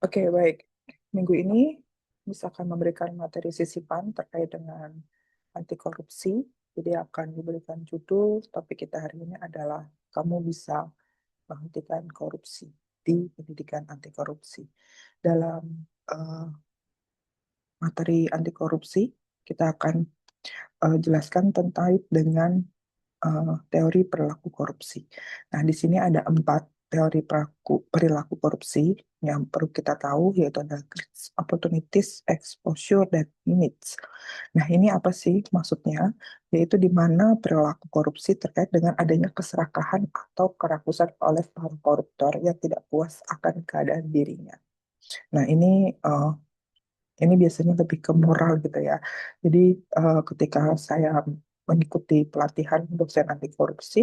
Oke, baik. Minggu ini misalkan memberikan materi sisipan terkait dengan anti korupsi. Jadi akan diberikan judul topik kita hari ini adalah kamu bisa menghentikan korupsi di pendidikan anti korupsi. Dalam eh, materi anti korupsi, kita akan jelaskan tentang dengan teori perilaku korupsi. Nah, di sini ada 4 teori perilaku korupsi yang perlu kita tahu, yaitu ada opportunities, exposure, dan needs. Nah, ini apa sih maksudnya? Yaitu di mana perilaku korupsi terkait dengan adanya keserakahan atau kerakusan oleh para koruptor yang tidak puas akan keadaan dirinya. Nah, ini biasanya lebih ke moral gitu ya. Jadi ketika saya mengikuti pelatihan dosen anti korupsi,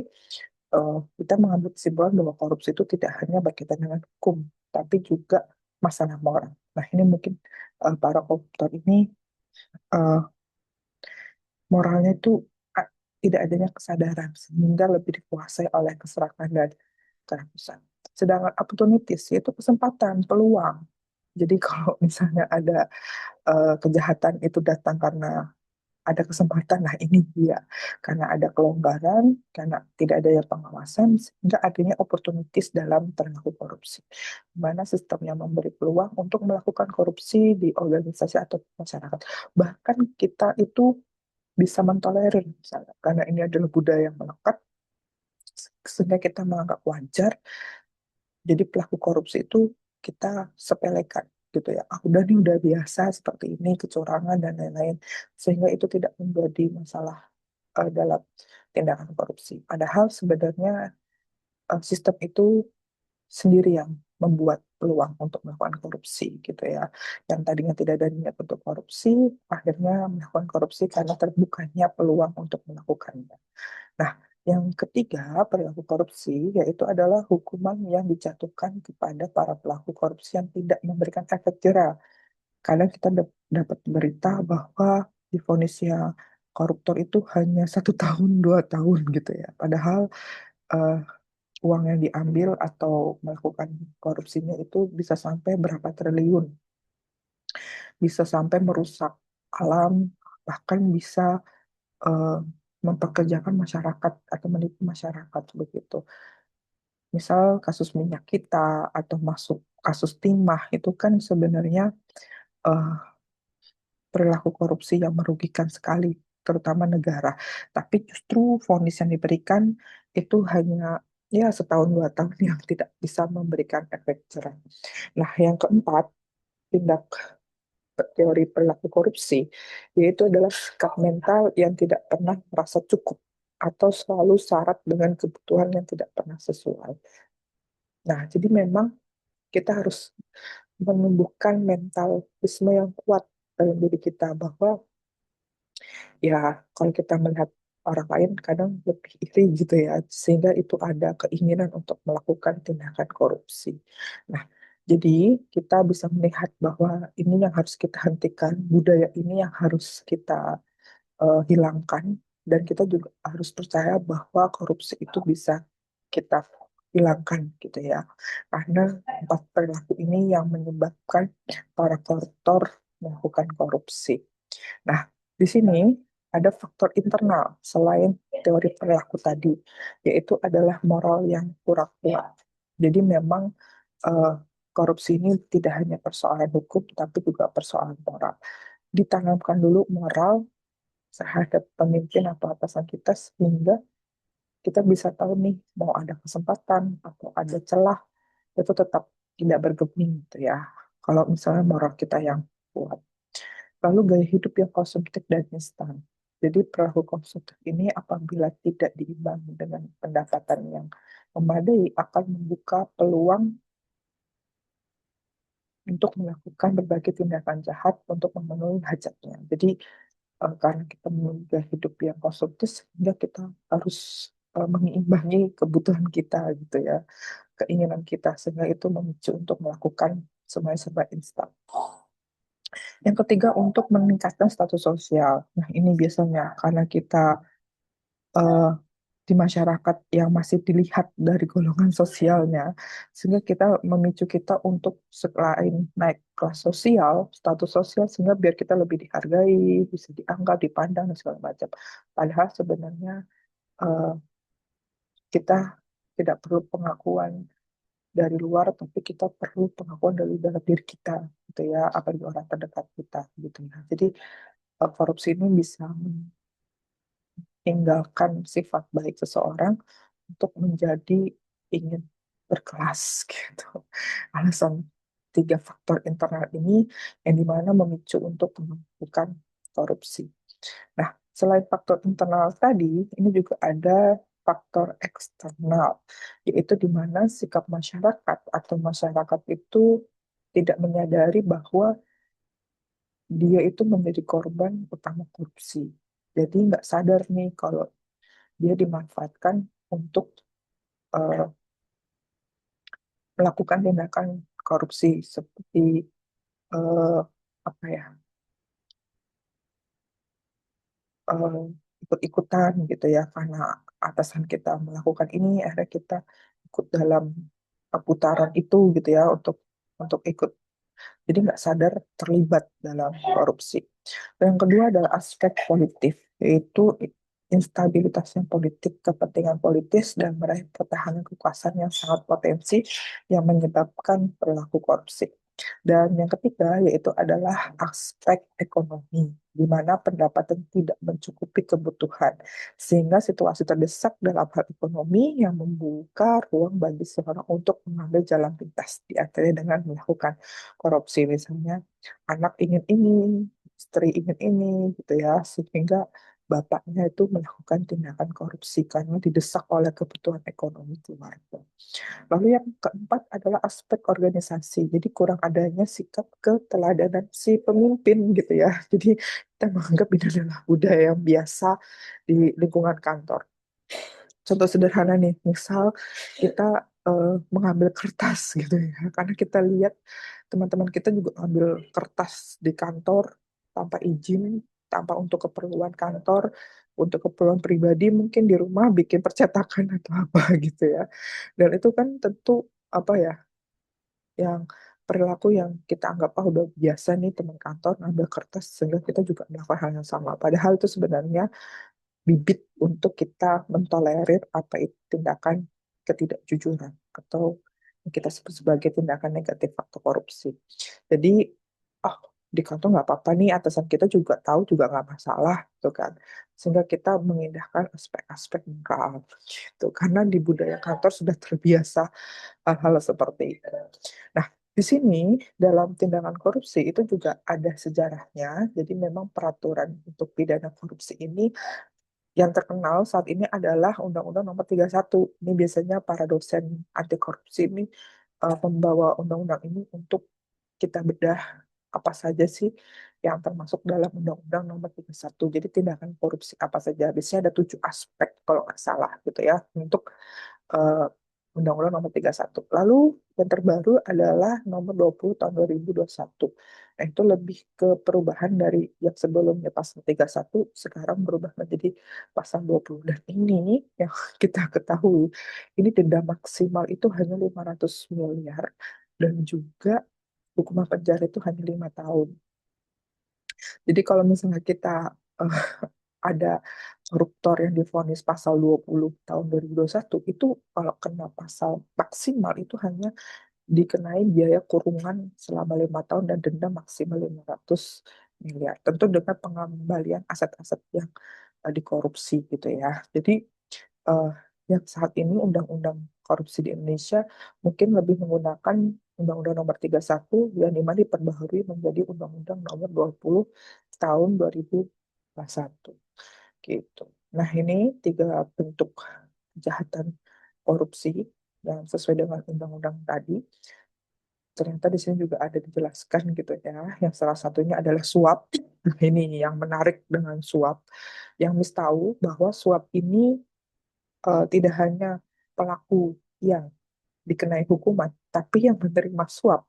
kita mengambil kesimpulan bahwa korupsi itu tidak hanya berkaitan dengan hukum, tapi juga masalah moral. Nah, ini mungkin para koruptor ini eh, moralnya itu ah, tidak adanya kesadaran sehingga lebih dikuasai oleh keserakahan dan kerakusan. Sedangkan opportunities yaitu kesempatan, peluang. Jadi kalau misalnya ada kejahatan itu datang karena ada kesempatan, nah ini dia. Karena ada kelonggaran, karena tidak adanya pengawasan, sehingga adanya opportunities dalam perilaku korupsi. Di mana sistemnya memberi peluang untuk melakukan korupsi di organisasi atau masyarakat. Bahkan kita itu bisa mentolerir, misalnya, karena ini adalah budaya yang melekat, sehingga kita menganggap wajar. Jadi pelaku korupsi itu kita sepelekan gitu ya. Ah, udah nih udah biasa seperti ini kecurangan dan lain-lain, sehingga itu tidak menjadi masalah dalam tindakan korupsi. Padahal sebenarnya sistem itu sendiri yang membuat peluang untuk melakukan korupsi gitu ya. Yang tadinya tidak ada niat untuk korupsi, akhirnya melakukan korupsi karena terbukanya peluang untuk melakukannya. Nah, yang ketiga, perilaku korupsi yaitu adalah hukuman yang dijatuhkan kepada para pelaku korupsi yang tidak memberikan efek jera. Kadang kita dapat berita bahwa divonisnya koruptor itu hanya 1 tahun, 2 tahun gitu ya. Padahal eh, uang yang diambil atau melakukan korupsinya itu bisa sampai berapa triliun, bisa sampai merusak alam, bahkan bisa eh, mempekerjakan masyarakat atau menipu masyarakat begitu. Misal kasus minyak kita atau masuk kasus timah itu kan sebenarnya eh, perilaku korupsi yang merugikan sekali, terutama negara. Tapi justru vonis yang diberikan itu hanya ya 1 tahun 2 tahun yang tidak bisa memberikan efek jerah. Nah, yang keempat, tindak teori perilaku korupsi, yaitu adalah sikap mental yang tidak pernah merasa cukup atau selalu syarat dengan kebutuhan yang tidak pernah sesuai. Nah, jadi memang kita harus menumbuhkan mentalisme yang kuat dalam diri kita bahwa ya kalau kita melihat orang lain kadang lebih iri gitu ya, sehingga itu ada keinginan untuk melakukan tindakan korupsi. Nah, jadi kita bisa melihat bahwa ini yang harus kita hentikan, budaya ini yang harus kita hilangkan, dan kita juga harus percaya bahwa korupsi itu bisa kita hilangkan gitu ya. Karena 4 perilaku ini yang menyebabkan para koruptor melakukan korupsi. Nah, di sini ada faktor internal selain teori perilaku tadi, yaitu adalah moral yang kurang kuat. Jadi memang eh, korupsi ini tidak hanya persoalan hukum, tapi juga persoalan moral. Ditanamkan dulu moral terhadap pemimpin atau atasan kita sehingga kita bisa tahu nih mau ada kesempatan atau ada celah itu tetap tidak bergeming gitu ya. Kalau misalnya moral kita yang kuat. Lalu gaya hidup yang konsumtif dan instan. Jadi perahu konsumtif ini apabila tidak diimbangi dengan pendapatan yang memadai akan membuka peluang untuk melakukan berbagai tindakan jahat untuk memenuhi hajatnya. Jadi karena kita memiliki gaya hidup yang konsumtif sehingga kita harus mengimbangi kebutuhan kita gitu ya, keinginan kita sehingga itu memicu untuk melakukan semuanya serba instan. Yang ketiga untuk meningkatkan status sosial. Nah, ini biasanya karena kita eh, di masyarakat yang masih dilihat dari golongan sosialnya, sehingga kita memicu kita untuk selain naik kelas sosial, status sosial, sehingga biar kita lebih dihargai, bisa dianggap, dipandang, dan segala macam. Padahal sebenarnya eh, kita tidak perlu pengakuan dari luar, tapi kita perlu pengakuan dari dalam diri kita, gitu ya, apalagi orang terdekat kita, gitu ya. Jadi korupsi ini bisa meninggalkan sifat baik seseorang untuk menjadi ingin berkelas gitu. Alasan tiga faktor internal ini yang dimana memicu untuk melakukan korupsi. Nah, selain faktor internal tadi, ini juga ada faktor eksternal, yaitu di mana sikap masyarakat atau masyarakat itu tidak menyadari bahwa dia itu menjadi korban utama korupsi. Jadi nggak sadar nih kalau dia dimanfaatkan untuk eh, melakukan tindakan korupsi seperti eh, apa ya eh, ikut-ikutan gitu ya karena atasan kita melakukan ini akhirnya kita ikut dalam putaran itu gitu ya untuk ikut jadi nggak sadar terlibat dalam korupsi. Dan yang kedua adalah aspek politik, yaitu instabilitasnya politik, kepentingan politis, dan meraih pertahanan kekuasaan yang sangat potensi yang menyebabkan perilaku korupsi. Dan yang ketiga yaitu adalah aspek ekonomi, di mana pendapatan tidak mencukupi kebutuhan, sehingga situasi terdesak dalam hal ekonomi yang membuka ruang bagi seorang untuk mengambil jalan pintas, di antaranya dengan melakukan korupsi. Misalnya, anak ingin ini, istri ingin ini, gitu ya, sehingga bapaknya itu melakukan tindakan korupsi karena didesak oleh kebutuhan ekonomi keluarga. Lalu yang keempat adalah aspek organisasi. Jadi kurang adanya sikap keteladanan si pemimpin gitu ya. Jadi kita menganggap ini adalah budaya yang biasa di lingkungan kantor. Contoh sederhana nih, misal kita mengambil kertas gitu ya. Karena kita lihat teman-teman kita juga ambil kertas di kantor tanpa izin, tanpa untuk keperluan kantor, untuk keperluan pribadi, mungkin di rumah bikin percetakan atau apa gitu ya. Dan itu kan tentu apa ya, yang perilaku yang kita anggap udah biasa nih teman kantor ngambil kertas sehingga kita juga melakukan hal yang sama. Padahal itu sebenarnya bibit untuk kita mentolerir apa itu tindakan ketidakjujuran atau yang kita sebut sebagai tindakan negatif faktor korupsi. Jadi, oh di kantor nggak apa-apa nih, atasan kita juga tahu juga nggak masalah, gitu kan. Sehingga kita mengindahkan aspek-aspek moral, gitu. Karena di budaya kantor sudah terbiasa hal-hal seperti itu. Nah, di sini dalam tindakan korupsi itu juga ada sejarahnya. Jadi memang peraturan untuk pidana korupsi ini yang terkenal saat ini adalah Undang-Undang Nomor 31. Ini biasanya para dosen anti korupsi ini membawa undang-undang ini untuk kita bedah apa saja sih yang termasuk dalam Undang-Undang Nomor 31. Jadi tindakan korupsi apa saja. Biasanya ada 7 aspek kalau nggak salah gitu ya untuk eh, Undang-Undang Nomor 31. Lalu yang terbaru adalah Nomor 20 tahun 2021. Nah, itu lebih ke perubahan dari yang sebelumnya pasal 31 sekarang berubah menjadi pasal 20. Dan ini yang kita ketahui, ini denda maksimal itu hanya 500 miliar dan juga hukuman penjara itu hanya 5 tahun. Jadi kalau misalnya kita eh, ada koruptor yang divonis pasal 20 tahun 2021 itu kalau kena pasal maksimal itu hanya dikenai biaya kurungan selama 5 tahun dan denda maksimal 500 miliar. Tentu dengan pengembalian aset-aset yang dikorupsi gitu ya. Jadi eh, yang saat ini undang-undang korupsi di Indonesia mungkin lebih menggunakan Undang-Undang Nomor 31 yang dimana diperbaharui menjadi Undang-Undang Nomor 20 tahun 2021 gitu. Nah, ini tiga bentuk kejahatan korupsi yang sesuai dengan undang-undang tadi. Ternyata di sini juga ada dijelaskan gitu ya. Yang salah satunya adalah suap. Nah, ini yang menarik dengan suap. Yang Miss tahu bahwa suap ini tidak hanya pelaku yang dikenai hukuman, tapi yang menerima suap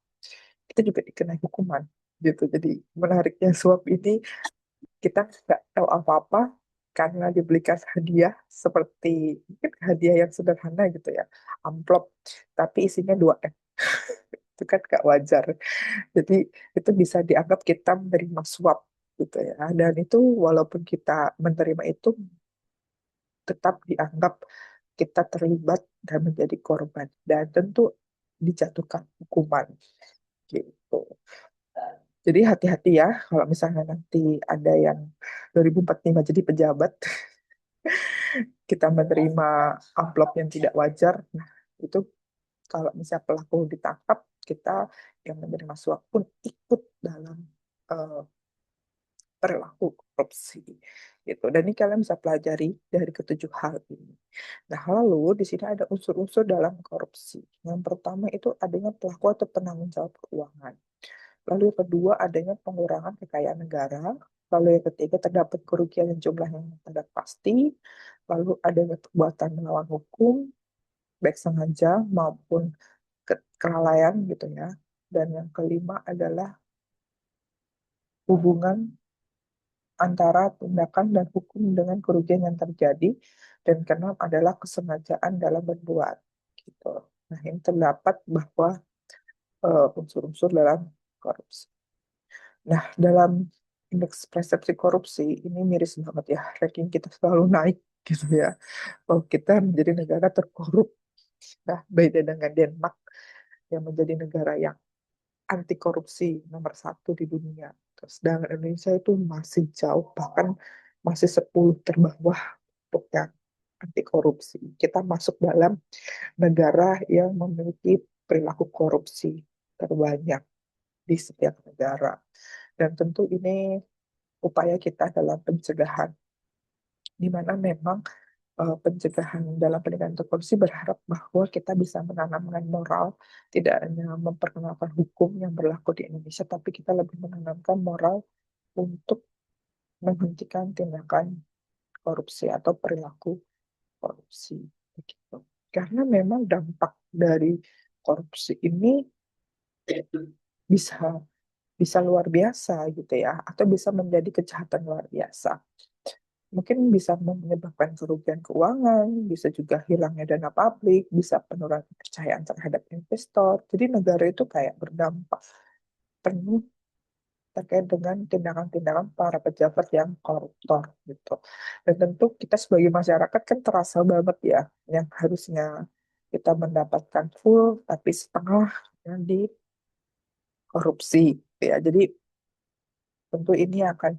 itu juga dikenai hukuman gitu. Jadi menariknya suap ini kita nggak tahu apa-apa, karena dibelikan hadiah seperti mungkin hadiah yang sederhana gitu ya, amplop, tapi isinya 2 M. Itu kan gak wajar. Jadi itu bisa dianggap kita menerima suap gitu ya. Dan itu walaupun kita menerima itu tetap dianggap kita terlibat dan menjadi korban. Dan tentu dijatuhkan hukuman gitu. Jadi hati-hati ya kalau misalnya nanti ada yang 2045 jadi pejabat, kita menerima amplop yang tidak wajar. Nah, itu kalau misalnya pelaku ditangkap, kita yang menerima suap pun ikut dalam eh, perilaku korupsi gitu. Dan ini kalian bisa pelajari dari ketujuh hal ini. Nah, lalu di sini ada unsur-unsur dalam korupsi. Yang pertama itu adanya pelaku atau penanggung jawab keuangan. Lalu yang kedua adanya pengurangan kekayaan negara. Lalu yang ketiga terdapat kerugian yang jumlahnya tidak pasti. Lalu adanya perbuatan melawan hukum, baik sengaja maupun kelalaian gitu ya. Dan yang kelima adalah hubungan antara tindakan dan hukum dengan kerugian yang terjadi. Dan keenam adalah kesengajaan dalam berbuat. Gitu. Nah, ini terdapat bahwa unsur-unsur dalam korupsi. Nah, dalam indeks persepsi korupsi ini miris banget ya, ranking kita selalu naik gitu ya. Oh, kita menjadi negara terkorup. Nah, beda dengan Denmark yang menjadi negara yang anti korupsi nomor 1 di dunia. Terus sedangkan Indonesia itu masih jauh, bahkan masih 10 terbawah untuk yang anti korupsi. Kita masuk dalam negara yang memiliki perilaku korupsi terbanyak di setiap negara. Dan tentu ini upaya kita dalam pencegahan, di mana memang pencegahan dalam pendidikan anti korupsi berharap bahwa kita bisa menanamkan moral, tidak hanya memperkenalkan hukum yang berlaku di Indonesia, tapi kita lebih menanamkan moral untuk menghentikan tindakan korupsi atau perilaku korupsi. Begitu. Karena memang dampak dari korupsi ini bisa bisa luar biasa gitu ya, atau bisa menjadi kejahatan luar biasa. Mungkin bisa menyebabkan kerugian keuangan, bisa juga hilangnya dana publik, bisa penurunan kepercayaan terhadap investor. Jadi negara itu kayak berdampak penuh terkait dengan tindakan-tindakan para pejabat yang koruptor gitu. Dan tentu kita sebagai masyarakat kan terasa banget ya, yang harusnya kita mendapatkan full tapi setengah yang di korupsi ya. Jadi tentu ini akan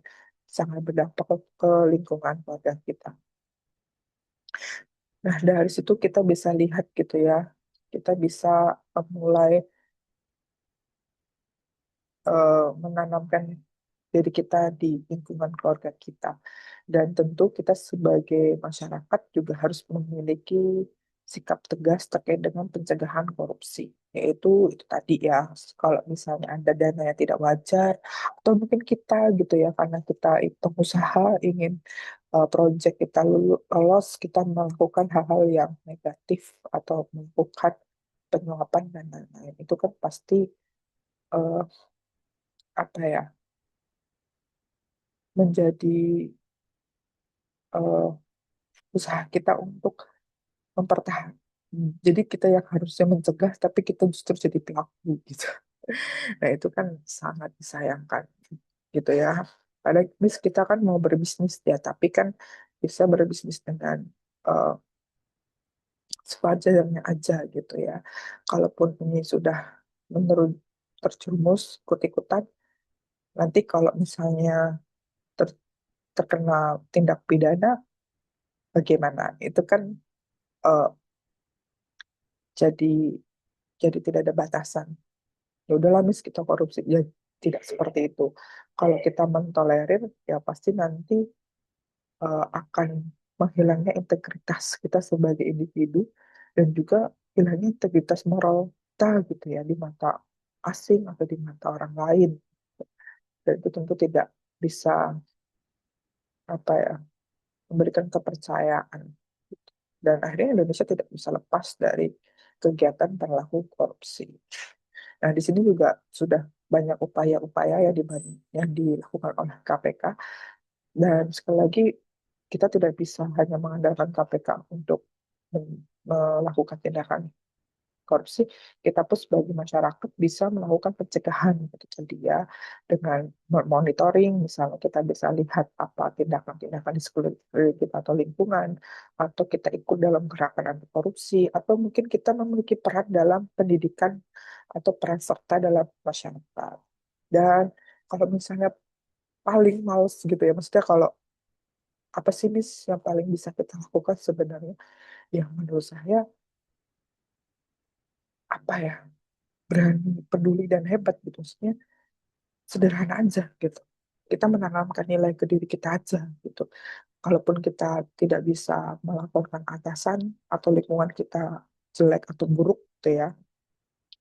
sangat berdampak ke lingkungan keluarga kita. Nah, dari situ kita bisa lihat gitu ya, kita bisa mulai menanamkan diri kita di lingkungan keluarga kita. Dan tentu kita sebagai masyarakat juga harus memiliki sikap tegas terkait dengan pencegahan korupsi. Yaitu itu tadi ya, kalau misalnya ada dana yang tidak wajar, atau mungkin kita gitu ya, karena kita itu pengusaha ingin proyek kita lolos, kita melakukan hal-hal yang negatif atau melakukan penyuapan dan lain-lain. Itu kan pasti eh, apa ya, menjadi eh, usaha kita untuk mempertahankan. Jadi kita yang harusnya mencegah, tapi kita justru jadi pelaku gitu. Nah itu kan sangat disayangkan gitu ya. Padahal kita kan mau berbisnis ya, tapi kan bisa berbisnis dengan eh, sewajarnya aja gitu ya. Kalaupun ini sudah menurut terjerumus ikut-ikutan, nanti kalau misalnya ter- terkena tindak pidana, bagaimana? Itu kan eh, jadi tidak ada batasan. Ya udahlah mis kita korupsi, ya tidak seperti itu. Kalau kita mentolerir, ya pasti nanti akan menghilangnya integritas kita sebagai individu dan juga hilangnya integritas moral kita gitu ya di mata asing atau di mata orang lain. Dan itu tentu tidak bisa apa ya, memberikan kepercayaan. Dan akhirnya Indonesia tidak bisa lepas dari kegiatan perilaku korupsi. Nah, di sini juga sudah banyak upaya-upaya yang dilakukan oleh KPK. Dan sekali lagi, kita tidak bisa hanya mengandalkan KPK untuk melakukan tindakan korupsi. Kita pun sebagai masyarakat bisa melakukan pencegahan gitu. Jadi ya dengan monitoring, misalnya kita bisa lihat apa tindakan-tindakan di sekeliling kita atau lingkungan, atau kita ikut dalam gerakan anti korupsi, atau mungkin kita memiliki peran dalam pendidikan atau peran serta dalam masyarakat. Dan kalau misalnya paling males gitu ya, maksudnya kalau apa sih Miss yang paling bisa kita lakukan sebenarnya? Yang menurut saya apa ya, berani, peduli dan hebat gitu. Maksudnya sederhana aja gitu. Kita menanamkan nilai ke diri kita aja gitu. Kalaupun kita tidak bisa melaporkan atasan atau lingkungan kita jelek atau buruk gitu ya,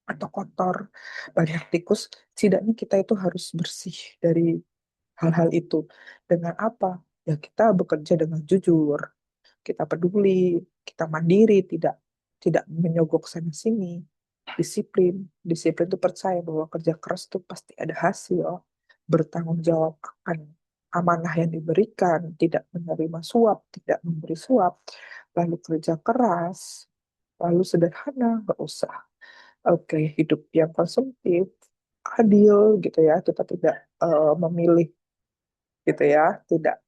atau kotor, banyak tikus, setidaknya kita itu harus bersih dari hal-hal itu. Dengan apa? Ya kita bekerja dengan jujur, kita peduli, kita mandiri, tidak tidak menyogok sana sini, disiplin, disiplin itu percaya bahwa kerja keras itu pasti ada hasil, bertanggung jawab akan amanah yang diberikan, tidak menerima suap, tidak memberi suap, lalu kerja keras, lalu sederhana, nggak usah. Oke, hidup yang konsumtif, adil gitu ya, kita tidak memilih gitu ya, tidak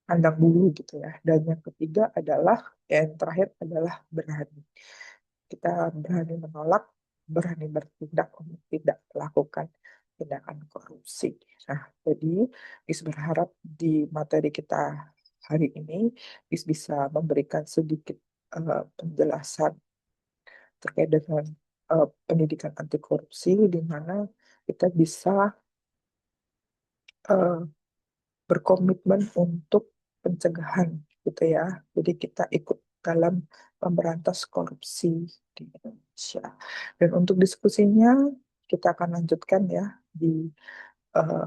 pandang bulu gitu ya. Dan yang ketiga adalah, yang terakhir adalah berani. Kita berani menolak, berani bertindak untuk tidak melakukan tindakan korupsi. Nah, jadi Is berharap di materi kita hari ini Is bisa memberikan sedikit penjelasan terkait dengan pendidikan anti korupsi, di mana kita bisa eh, berkomitmen untuk pencegahan gitu ya. Jadi kita ikut dalam memberantas korupsi di Indonesia. Dan untuk diskusinya kita akan lanjutkan ya di eh,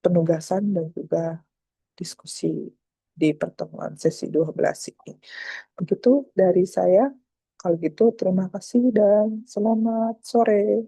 penugasan dan juga diskusi di pertemuan sesi 12 ini. Begitu dari saya. Kalau gitu terima kasih dan selamat sore.